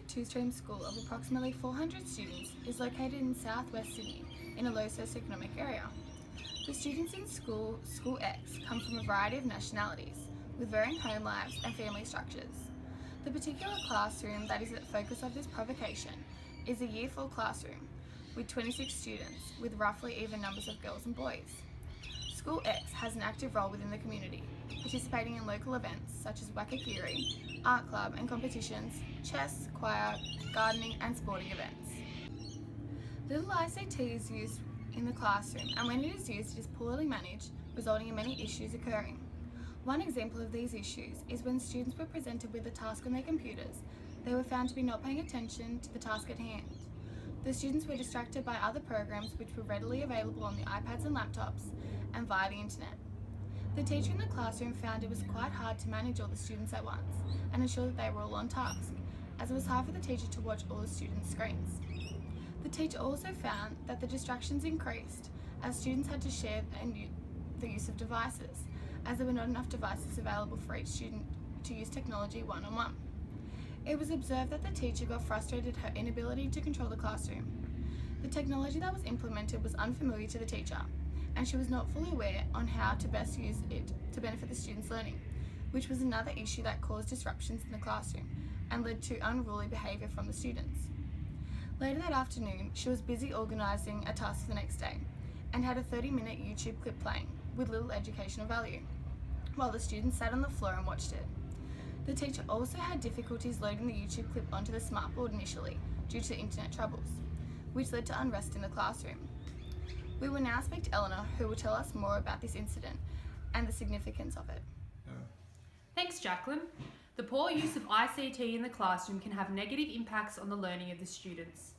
public two-stream school of approximately 400 students is located in southwest Sydney in a low socioeconomic area. The students in School X come from a variety of nationalities, with varying home lives and family structures. The particular classroom that is at the focus of this provocation is a Year 4 classroom with 26 students with roughly even numbers of girls and boys. School X has an active role within the community, participating in local events such as Wakakiri, art club and competitions, chess, choir, gardening and sporting events. Little ICT is used in the classroom, and when it is used, it is poorly managed, resulting in many issues occurring. One example of these issues is when students were presented with a task on their computers, they were found to be not paying attention to the task at hand. The students were distracted by other programs which were readily available on the iPads and laptops and via the internet. The teacher in the classroom found it was quite hard to manage all the students at once and ensure that they were all on task, as it was hard for the teacher to watch all the students' screens. The teacher also found that the distractions increased as students had to share the use of devices, as there were not enough devices available for each student to use technology one-on-one. It was observed that the teacher got frustrated at her inability to control the classroom. The technology that was implemented was unfamiliar to the teacher, and she was not fully aware on how to best use it to benefit the students' learning, which was another issue that caused disruptions in the classroom and led to unruly behaviour from the students. Later that afternoon, she was busy organising a task for the next day and had a 30-minute YouTube clip playing with little educational value, while the students sat on the floor and watched it. The teacher also had difficulties loading the YouTube clip onto the smartboard initially due to internet troubles, which led to unrest in the classroom. We will now speak to Elena, who will tell us more about this incident and the significance of it. Thanks, Jaclyn. The poor use of ICT in the classroom can have negative impacts on the learning of the students.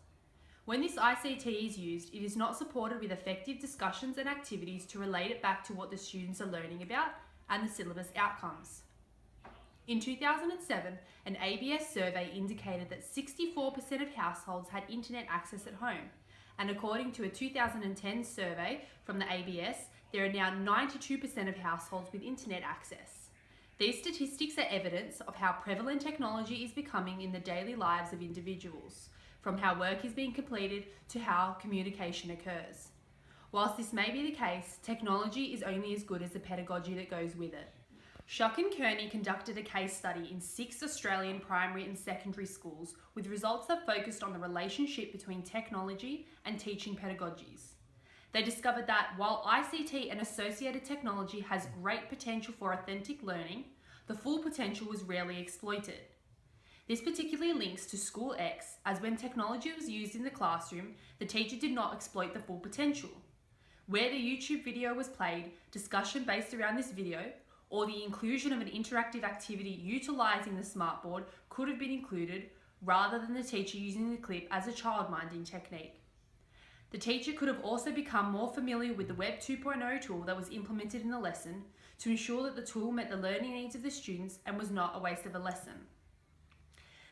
When this ICT is used, it is not supported with effective discussions and activities to relate it back to what the students are learning about and the syllabus outcomes. In 2007, an ABS survey indicated that 64% of households had internet access at home, and according to a 2010 survey from the ABS, there are now 92% of households with internet access. These statistics are evidence of how prevalent technology is becoming in the daily lives of individuals, from how work is being completed to how communication occurs. Whilst this may be the case, technology is only as good as the pedagogy that goes with it. Schuck and Kearney conducted a case study in 6 Australian primary and secondary schools with results that focused on the relationship between technology and teaching pedagogies. They discovered that while ICT and associated technology has great potential for authentic learning, the full potential was rarely exploited. This particularly links to School X, as when technology was used in the classroom, the teacher did not exploit the full potential. Where the YouTube video was played, discussion based around this video, or the inclusion of an interactive activity utilising the smartboard could have been included, rather than the teacher using the clip as a child-minding technique. The teacher could have also become more familiar with the Web 2.0 tool that was implemented in the lesson to ensure that the tool met the learning needs of the students and was not a waste of a lesson.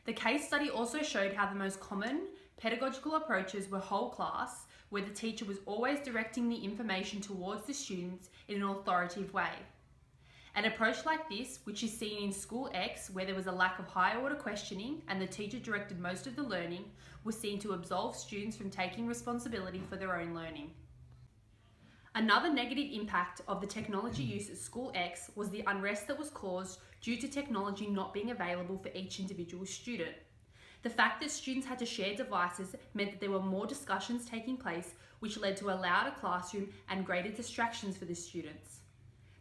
The case study also showed how the most common pedagogical approaches were whole class, where the teacher was always directing the information towards the students in an authoritative way. An approach like this, which is seen in School X, where there was a lack of higher order questioning and the teacher directed most of the learning, was seen to absolve students from taking responsibility for their own learning. Another negative impact of the technology use at School X was the unrest that was caused due to technology not being available for each individual student. The fact that students had to share devices meant that there were more discussions taking place, which led to a louder classroom and greater distractions for the students.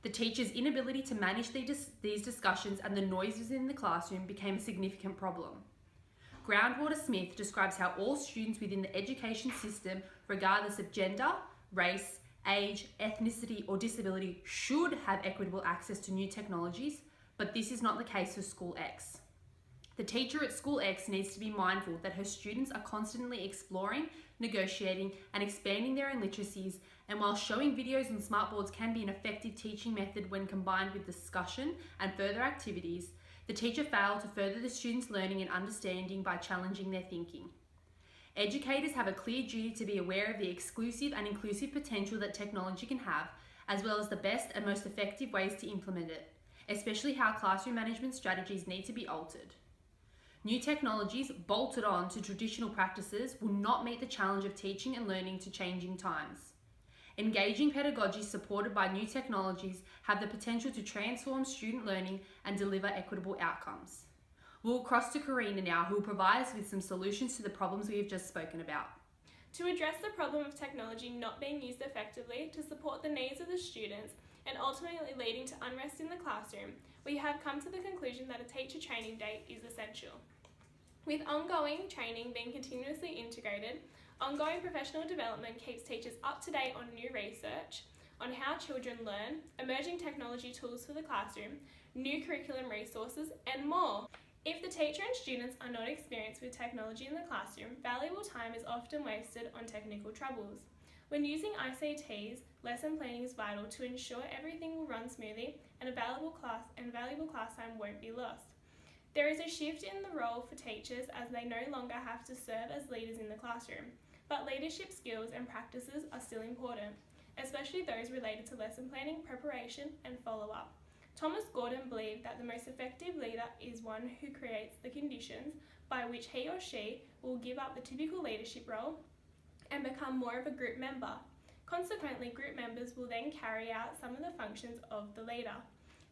The teacher's inability to manage these discussions and the noises in the classroom became a significant problem. Groundwater Smith describes how all students within the education system, regardless of gender, race, age, ethnicity or disability, should have equitable access to new technologies, but this is not the case for School X. The teacher at School X needs to be mindful that her students are constantly exploring, negotiating and expanding their own literacies, and while showing videos on smartboards can be an effective teaching method when combined with discussion and further activities, the teacher failed to further the students' learning and understanding by challenging their thinking. Educators have a clear duty to be aware of the exclusive and inclusive potential that technology can have, as well as the best and most effective ways to implement it, especially how classroom management strategies need to be altered. New technologies bolted on to traditional practices will not meet the challenge of teaching and learning to changing times. Engaging pedagogy supported by new technologies have the potential to transform student learning and deliver equitable outcomes. We'll cross to Carina now, who will provide us with some solutions to the problems we have just spoken about. To address the problem of technology not being used effectively to support the needs of the students and ultimately leading to unrest in the classroom, we have come to the conclusion that a teacher training day is essential. With ongoing training being continuously integrated, ongoing professional development keeps teachers up to date on new research on how children learn, emerging technology tools for the classroom, new curriculum resources, and more. If the teacher and students are not experienced with technology in the classroom, valuable time is often wasted on technical troubles. When using ICTs, lesson planning is vital to ensure everything will run smoothly and valuable class time won't be lost. There is a shift in the role for teachers as they no longer have to serve as leaders in the classroom, but leadership skills and practices are still important, especially those related to lesson planning, preparation, and follow-up. Thomas Gordon believed that the most effective leader is one who creates the conditions by which he or she will give up the typical leadership role and become more of a group member. Consequently, group members will then carry out some of the functions of the leader.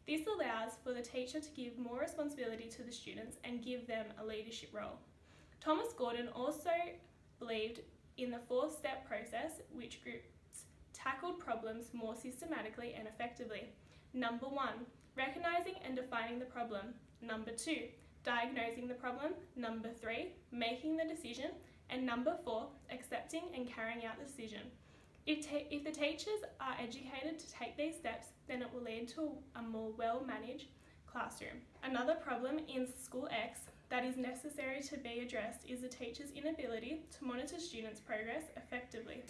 This allows for the teacher to give more responsibility to the students and give them a leadership role. Thomas Gordon also believed in the 4-step process, which groups tackled problems more systematically and effectively. Number 1, recognizing and defining the problem. Number 2, diagnosing the problem. Number 3, making the decision. And number 4, accepting and carrying out the decision. If the teachers are educated to take these steps, then it will lead to a more well-managed classroom. Another problem in School X that is necessary to be addressed is the teacher's inability to monitor students' progress effectively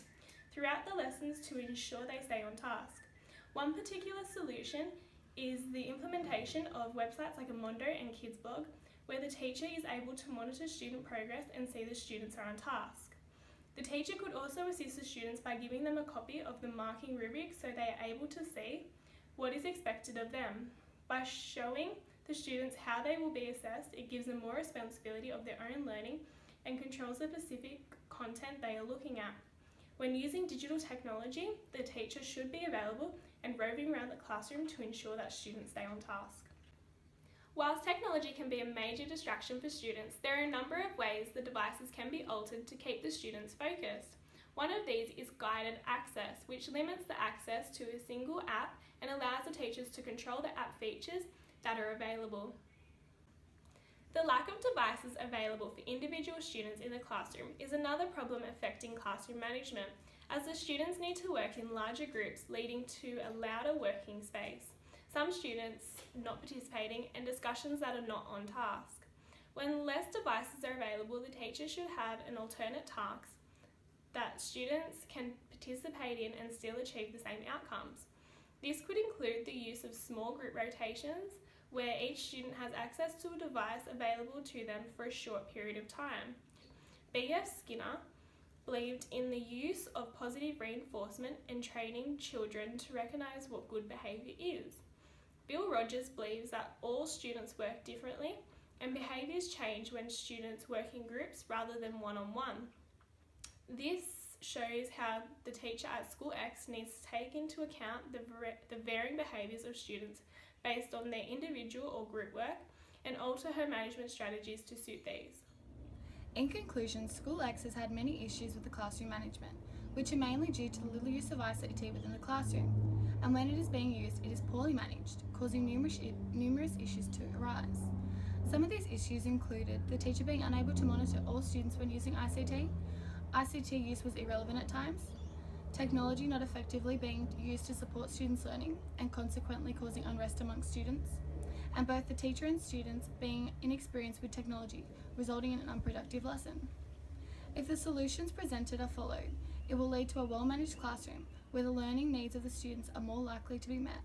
throughout the lessons to ensure they stay on task. One particular solution is the implementation of websites like Amondo and Kidsblog, where the teacher is able to monitor student progress and see the students are on task. The teacher could also assist the students by giving them a copy of the marking rubric so they are able to see what is expected of them. By showing the students how they will be assessed, it gives them more responsibility of their own learning and controls the specific content they are looking at. When using digital technology, the teacher should be available and roving around the classroom to ensure that students stay on task. Whilst technology can be a major distraction for students, there are a number of ways the devices can be altered to keep the students focused. One of these is guided access, which limits the access to a single app and allows the teachers to control the app features that are available. The lack of devices available for individual students in the classroom is another problem affecting classroom management, as the students need to work in larger groups, leading to a louder working space, some students not participating, and discussions that are not on task. When less devices are available, the teacher should have an alternate task that students can participate in and still achieve the same outcomes. This could include the use of small group rotations, where each student has access to a device available to them for a short period of time. B.F. Skinner believed in the use of positive reinforcement and training children to recognise what good behaviour is. Bill Rogers believes that all students work differently and behaviours change when students work in groups rather than one-on-one. This shows how the teacher at School X needs to take into account the varying behaviours of students based on their individual or group work and alter her management strategies to suit these. In conclusion, School X has had many issues with the classroom management, which are mainly due to the little use of ICT within the classroom, and when it is being used, it is poorly managed, causing numerous issues to arise. Some of these issues included the teacher being unable to monitor all students when using ICT use was irrelevant at times, technology not effectively being used to support students' learning and consequently causing unrest among students, and both the teacher and students being inexperienced with technology, resulting in an unproductive lesson. If the solutions presented are followed, it will lead to a well-managed classroom where the learning needs of the students are more likely to be met.